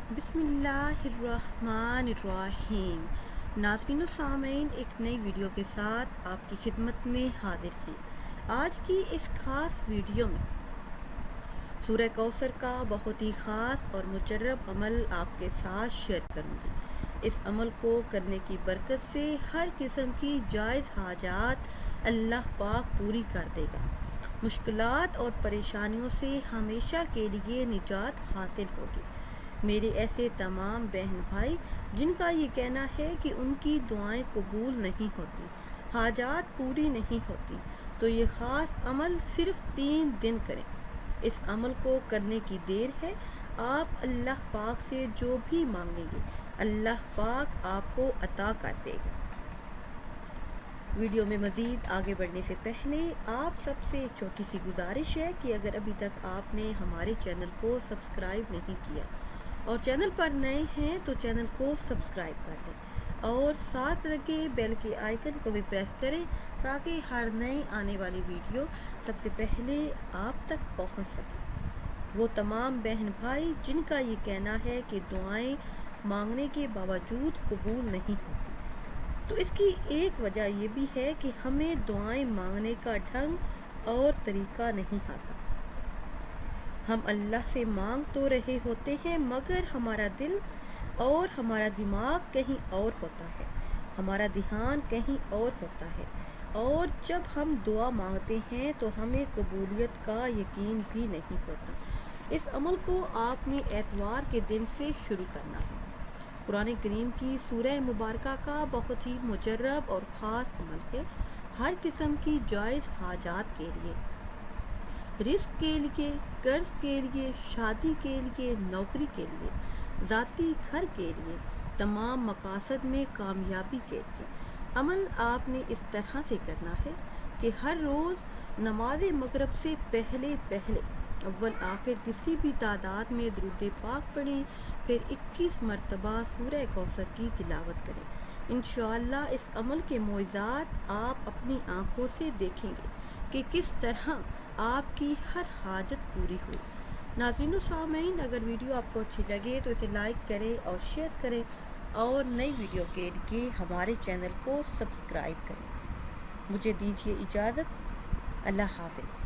بسم اللہ الرحمن الرحیم۔ ناظرین و سامعین، ایک نئی ویڈیو کے ساتھ آپ کی خدمت میں حاضر ہیں۔ آج کی اس خاص ویڈیو میں سورہ کوثر کا بہت ہی خاص اور مجرب عمل آپ کے ساتھ شیئر کروں گی۔ اس عمل کو کرنے کی برکت سے ہر قسم کی جائز حاجات اللہ پاک پوری کر دے گا۔ مشکلات اور پریشانیوں سے ہمیشہ کے لیے نجات حاصل ہوگی۔ میرے ایسے تمام بہن بھائی جن کا یہ کہنا ہے کہ ان کی دعائیں قبول نہیں ہوتی، حاجات پوری نہیں ہوتی، تو یہ خاص عمل صرف 3 دن کریں۔ اس عمل کو کرنے کی دیر ہے۔ آپ اللہ پاک سے جو بھی مانگیں گے اللہ پاک آپ کو عطا کر دے گا۔ ویڈیو میں مزید آگے بڑھنے سے پہلے آپ سب سے ایک چھوٹی سی گزارش ہے کہ اگر ابھی تک آپ نے ہمارے چینل کو سبسکرائب نہیں کیا اور چینل پر نئے ہیں تو چینل کو سبسکرائب کر لیں اور ساتھ لگے بیل کے آئیکن کو بھی پریس کریں تاکہ ہر نئی آنے والی ویڈیو سب سے پہلے آپ تک پہنچ سکے۔ وہ تمام بہن بھائی جن کا یہ کہنا ہے کہ دعائیں مانگنے کے باوجود قبول نہیں ہوتی، تو اس کی ایک وجہ یہ بھی ہے کہ ہمیں دعائیں مانگنے کا ڈھنگ اور طریقہ نہیں آتا۔ ہم اللہ سے مانگ تو رہے ہوتے ہیں مگر ہمارا دل اور ہمارا دماغ کہیں اور ہوتا ہے، ہمارا دھیان کہیں اور ہوتا ہے، اور جب ہم دعا مانگتے ہیں تو ہمیں قبولیت کا یقین بھی نہیں ہوتا۔ اس عمل کو آپ نے اتوار کے دن سے شروع کرنا ہے۔ قرآن کریم کی سورہ مبارکہ کا بہت ہی مجرب اور خاص عمل ہے، ہر قسم کی جائز حاجات کے لیے، رزق کے لیے، قرض کے لیے، شادی کے لیے، نوکری کے لیے، ذاتی گھر کے لیے، تمام مقاصد میں کامیابی کے لیے۔ عمل آپ نے اس طرح سے کرنا ہے کہ ہر روز نماز مغرب سے پہلے اول آخر کسی بھی تعداد میں درود پاک پڑھیں، پھر 21 مرتبہ سورہ کوثر کی تلاوت کریں۔ انشاءاللہ اس عمل کے معجزات آپ اپنی آنکھوں سے دیکھیں گے کہ کس طرح آپ کی ہر حاجت پوری ہوئی۔ ناظرین و سامعین، اگر ویڈیو آپ کو اچھی لگے تو اسے لائک کریں اور شیئر کریں اور نئی ویڈیو کے لیے ہمارے چینل کو سبسکرائب کریں۔ مجھے دیجیے اجازت۔ اللہ حافظ۔